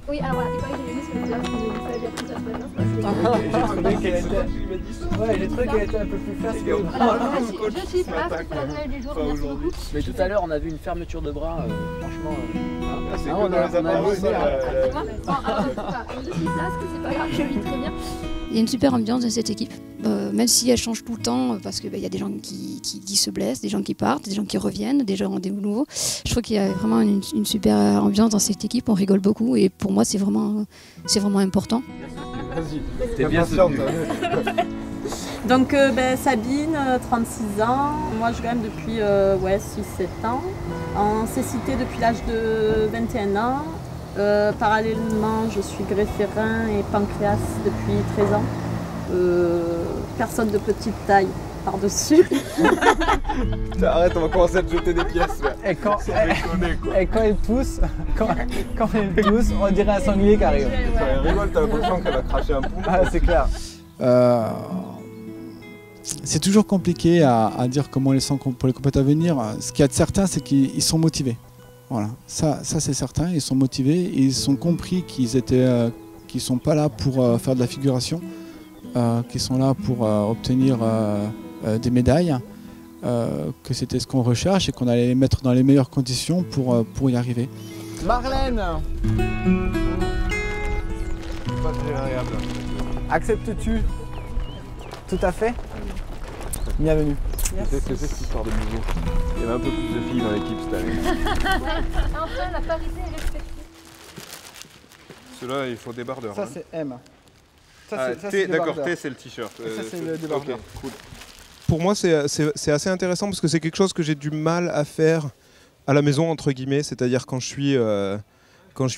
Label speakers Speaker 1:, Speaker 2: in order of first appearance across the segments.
Speaker 1: Oui, alors voilà, c'est quoi j'ai juste le dire,
Speaker 2: j'ai trouvé qu'elle était un peu plus ferme.
Speaker 1: Je suis pas parce que la nouvelle du jour, merci beaucoup.
Speaker 2: Mais tout à l'heure, on a vu une fermeture de bras, franchement.
Speaker 3: C'est
Speaker 2: on a vu.
Speaker 1: Alors, je suis là, c'est pas grave, je vis très bien.
Speaker 4: Il y a une super ambiance dans cette équipe, même si elle change tout le temps, parce qu'il y a des gens qui se blessent, des gens qui partent, des gens qui reviennent, des gens nouveaux. Je trouve qu'il y a vraiment une super ambiance dans cette équipe, on rigole beaucoup et pour moi c'est vraiment important.
Speaker 3: Vas-y, t'es bien soutenu.
Speaker 5: Donc Sabine, 36 ans, moi je gagne depuis 6-7 ans, en cécité depuis l'âge de 21 ans. Parallèlement, je suis greffé rein et pancréas depuis 13 ans. Personne de petite taille par-dessus.
Speaker 3: Arrête, on va commencer à te jeter des pièces.
Speaker 2: Et quand elle pousse, on dirait un sanglier qui arrive.
Speaker 3: Elle rigole, t'as l'impression qu'elle va cracher un poumon.
Speaker 2: Ah, c'est clair.
Speaker 6: C'est toujours compliqué à dire comment ils sont pour les compétitions à venir. Ce qu'il y a de certain, c'est qu'ils sont motivés. Voilà, ça c'est certain, ils sont motivés, ils ont compris qu'ils sont pas là pour faire de la figuration, qu'ils sont là pour obtenir des médailles, que c'était ce qu'on recherche et qu'on allait les mettre dans les meilleures conditions pour y arriver.
Speaker 2: Marlène,
Speaker 3: Pas très agréable.
Speaker 2: acceptes-tu? Tout à fait. Bienvenue.
Speaker 3: Qu'est-ce que c'est cette histoire de nouveau? Il y avait un peu plus de filles dans l'équipe cette année.
Speaker 1: Enfin, la parité est respectée.
Speaker 3: Ceux-là, il faut débardeur.
Speaker 2: Ça
Speaker 3: hein.
Speaker 2: c'est M.
Speaker 3: D'accord, T c'est le t-shirt.
Speaker 2: Ça c'est le débardeur.
Speaker 3: Ok, cool. Pour moi, c'est assez intéressant parce que c'est quelque chose que j'ai du mal à faire à la maison, entre guillemets, c'est-à-dire quand je suis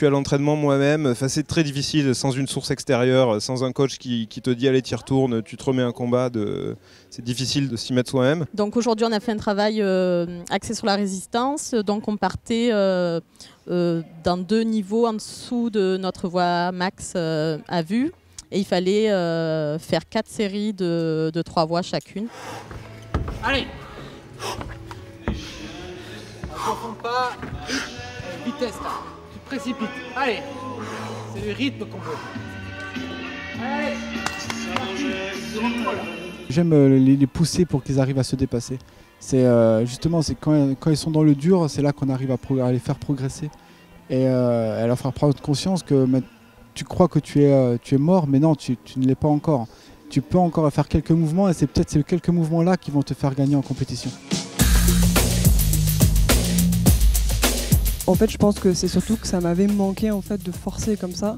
Speaker 3: à l'entraînement moi-même, c'est très difficile sans une source extérieure, sans un coach qui te dit allez, t'y retournes, tu te remets un combat, c'est difficile de s'y mettre soi-même.
Speaker 5: Donc aujourd'hui on a fait un travail axé sur la résistance, donc on partait dans 2 niveaux en dessous de notre voie max à vue et il fallait faire 4 séries de 3 voies chacune.
Speaker 2: Allez. On ne confond pas vitesse là. Tu te précipites. Allez. C'est le rythme qu'on veut. Allez.
Speaker 6: J'aime les pousser pour qu'ils arrivent à se dépasser. C'est justement quand ils sont dans le dur, c'est là qu'on arrive à les faire progresser et à leur faire prendre conscience que tu crois que tu es mort, mais non, tu ne l'es pas encore. Tu peux encore faire quelques mouvements et c'est peut-être ces quelques mouvements-là qui vont te faire gagner en compétition.
Speaker 7: En fait, je pense que c'est surtout que ça m'avait manqué en fait de forcer comme ça,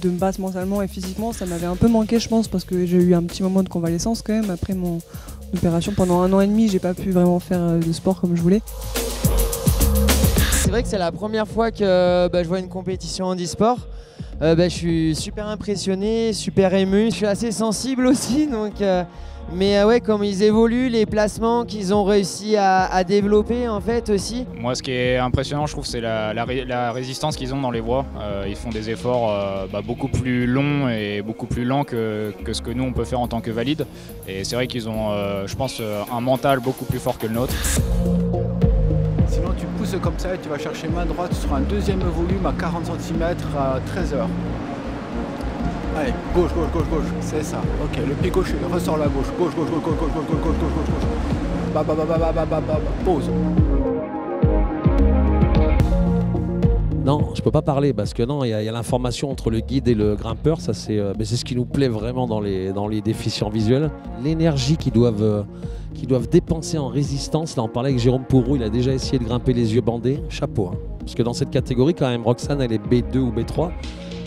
Speaker 7: de me battre mentalement et physiquement. Ça m'avait un peu manqué, je pense, parce que j'ai eu un petit moment de convalescence quand même après mon opération. Pendant 1 an et demi, j'ai pas pu vraiment faire de sport comme je voulais.
Speaker 8: C'est vrai que c'est la première fois que je vois une compétition handisport. Je suis super impressionné, super ému. Je suis assez sensible aussi, donc. Mais ouais, comme ils évoluent, les placements qu'ils ont réussi à développer en fait aussi.
Speaker 9: Moi, ce qui est impressionnant, je trouve, c'est la résistance qu'ils ont dans les voies. Ils font des efforts beaucoup plus longs et beaucoup plus lents que ce que nous on peut faire en tant que valides. Et c'est vrai qu'ils ont, je pense, un mental beaucoup plus fort que le nôtre.
Speaker 2: Sinon tu pousses comme ça et tu vas chercher main droite sur un deuxième volume à 40 cm à 13 heures. Allez, gauche, c'est ça. Ok, le pied gauche ressort la gauche. Gauche. Pause.
Speaker 10: Non, je peux pas parler parce que non, il y a l'information entre le guide et le grimpeur. Ça c'est ce qui nous plaît vraiment dans les déficients visuels. L'énergie qu'ils doivent dépenser en résistance. Là, on parlait avec Jérôme Pourroux, il a déjà essayé de grimper les yeux bandés. Chapeau. Hein. Parce que dans cette catégorie, quand même, Roxane, elle est B2 ou B3.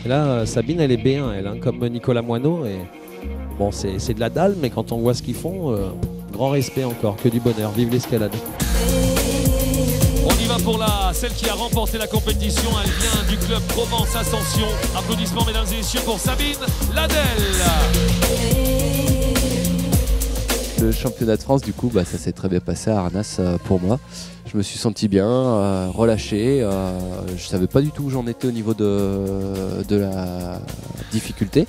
Speaker 10: Et là, Sabine, elle est B1, elle, hein, comme Nicolas Moineau. Et bon, c'est de la dalle, mais quand on voit ce qu'ils font, grand respect encore, que du bonheur. Vive l'escalade.
Speaker 11: On y va pour celle qui a remporté la compétition. Elle vient du club Provence Ascension. Applaudissements, mesdames et messieurs, pour Sabine Ladel.
Speaker 12: Le championnat de France, du coup, ça s'est très bien passé à Arnas pour moi. Je me suis senti bien, relâché. Je ne savais pas du tout où j'en étais au niveau de la difficulté.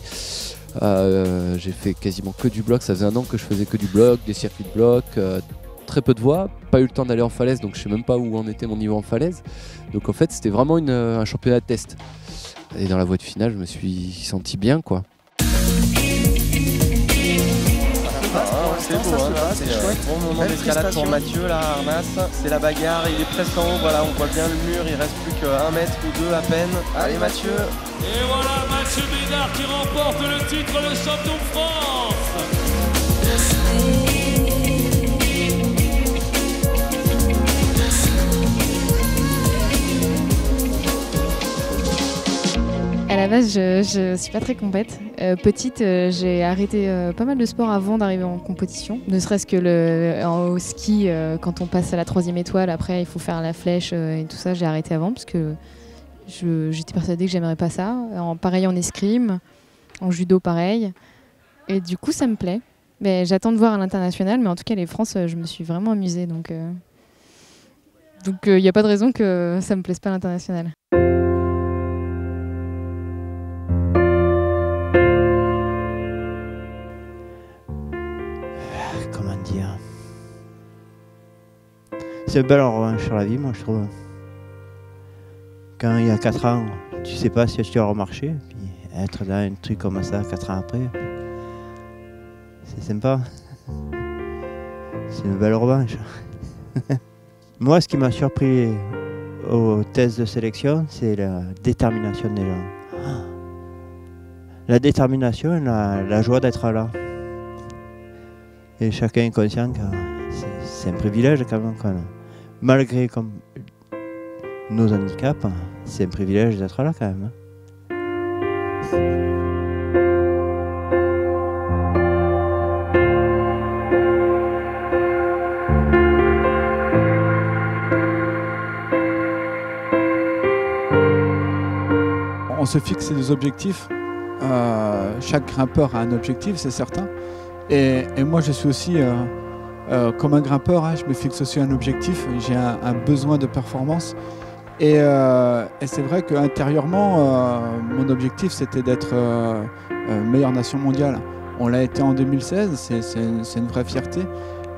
Speaker 12: J'ai fait quasiment que du bloc. Ça faisait 1 an que je faisais que du bloc, des circuits de bloc, très peu de voies. pas eu le temps d'aller en falaise, donc je sais même pas où en était mon niveau en falaise. Donc en fait c'était vraiment un championnat de test. Et dans la voie de finale je me suis senti bien quoi.
Speaker 13: C'est beau, c'est chouette. Bon moment d'escalade pour Mathieu là, Arnas. C'est la bagarre, il est presque en haut, voilà, on voit bien le mur, il reste plus qu'un mètre ou deux à peine. Allez Mathieu.
Speaker 11: Et voilà Mathieu Bédard qui remporte le titre de champion de France.
Speaker 14: À la base, je suis pas très compète. Petite, j'ai arrêté pas mal de sport avant d'arriver en compétition. Ne serait-ce que au ski, quand on passe à la 3e étoile, après il faut faire la flèche et tout ça, j'ai arrêté avant parce que j'étais persuadée que j'aimerais pas ça. Pareil en escrime, en judo pareil. Et du coup, ça me plaît. Mais j'attends de voir à l'international, mais en tout cas, les France, je me suis vraiment amusée. Donc il n'y a pas de raison que ça me plaise pas à l'international.
Speaker 15: Comment dire? C'est une belle revanche sur la vie, moi je trouve. Quand il y a 4 ans, tu sais pas si tu vas remarcher, puis être dans un truc comme ça 4 ans après, c'est sympa. C'est une belle revanche. Moi, ce qui m'a surpris aux tests de sélection, c'est la détermination des gens. La détermination et la joie d'être là. Et chacun est conscient que c'est un privilège quand même. Malgré comme nos handicaps, c'est un privilège d'être là quand même.
Speaker 6: On se fixe des objectifs. Chaque grimpeur a un objectif, c'est certain. Et moi, je suis aussi, comme un grimpeur, je me fixe aussi un objectif. J'ai un besoin de performance. Et c'est vrai qu'intérieurement, mon objectif, c'était d'être meilleure nation mondiale. On l'a été en 2016, c'est une vraie fierté.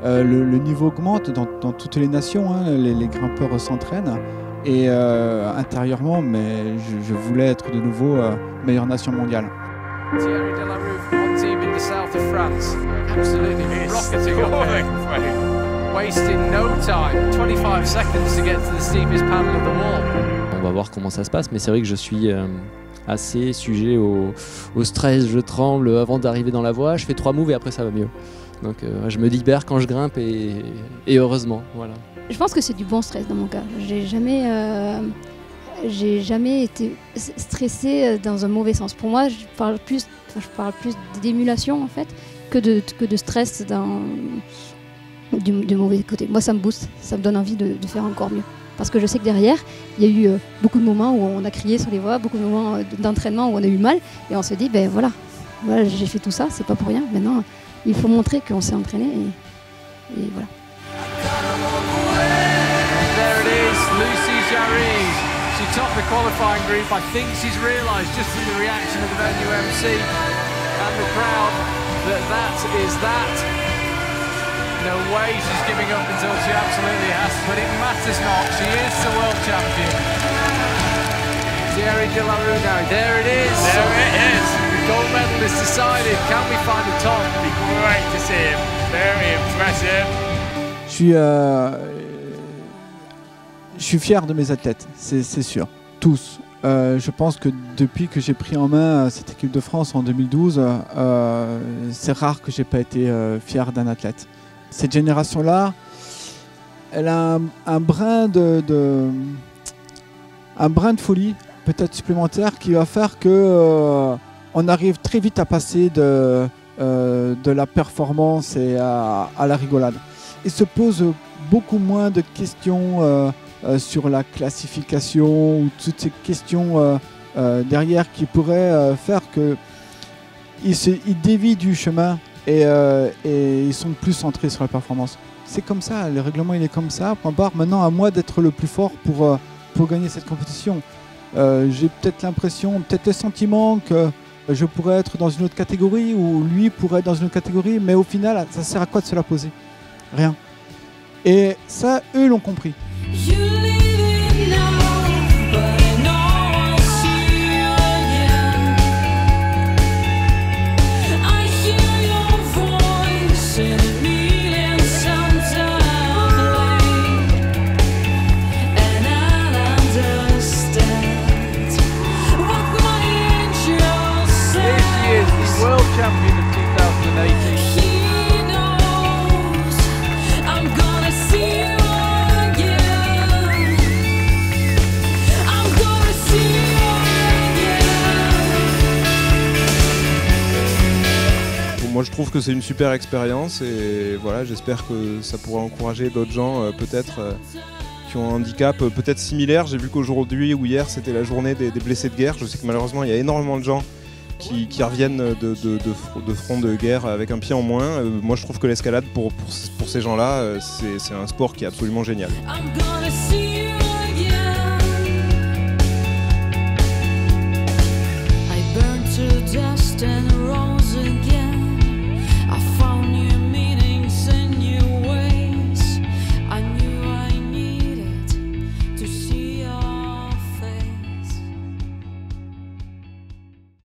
Speaker 6: Le niveau augmente dans toutes les nations, les grimpeurs s'entraînent. Et intérieurement, mais je voulais être de nouveau meilleure nation mondiale.
Speaker 2: Thierry Delarue from one team in the south of France. Absolutely rocketing up there. Wasting no time, 25 seconds to get to the steepest panel of the wall.
Speaker 12: On va voir comment ça se passe, mais c'est vrai que je suis assez sujet au stress, je tremble avant d'arriver dans la voie. Je fais 3 moves et après ça va mieux. Donc je me libère quand je grimpe et heureusement, voilà.
Speaker 4: Je pense que c'est du bon stress dans mon cas. J'ai jamais été stressée dans un mauvais sens. Pour moi, je parle plus d'émulation en fait que de stress du mauvais côté. Moi, ça me booste, ça me donne envie de faire encore mieux. Parce que je sais que derrière, il y a eu beaucoup de moments où on a crié sur les voies, beaucoup de moments d'entraînement où on a eu mal, et on se dit, ben voilà j'ai fait tout ça, c'est pas pour rien. Maintenant, il faut montrer qu'on s'est entraîné, et voilà.
Speaker 2: There it is, Lucy Jarry. She topped the qualifying group. I think she's realised just from the reaction of the venue MC and the crowd that is that. No way she's giving up until she absolutely has to, but it matters not. She is the world champion. Thierry Delarue now. There it is.
Speaker 11: There it is.
Speaker 2: The gold medal is decided. Can we find the top?
Speaker 11: It'd be great to see him. Very impressive.
Speaker 6: Je suis fier de mes athlètes, c'est sûr, tous. Je pense que depuis que j'ai pris en main cette équipe de France en 2012, c'est rare que j'ai pas été fier d'un athlète. Cette génération-là, elle a un brin de folie, peut-être supplémentaire, qui va faire que on arrive très vite à passer de la performance et à la rigolade. Il se pose beaucoup moins de questions sur la classification ou toutes ces questions derrière qui pourraient faire qu'ils dévient du chemin et ils sont plus centrés sur la performance. C'est comme ça, le règlement il est comme ça. Point barre. Maintenant à moi d'être le plus fort pour gagner cette compétition. J'ai peut-être l'impression, peut-être le sentiment que je pourrais être dans une autre catégorie ou lui pourrait être dans une autre catégorie, mais au final ça sert à quoi de se la poser? Rien. Et ça, eux l'ont compris.
Speaker 2: World champion of 2018.
Speaker 3: Moi je trouve que c'est une super expérience et voilà, j'espère que ça pourra encourager d'autres gens peut-être qui ont un handicap peut-être similaire. J'ai vu qu'aujourd'hui ou hier c'était la journée des blessés de guerre. Je sais que malheureusement il y a énormément de gens qui reviennent de front de guerre avec un pied en moins. Moi je trouve que l'escalade pour ces gens-là c'est un sport qui est absolument génial.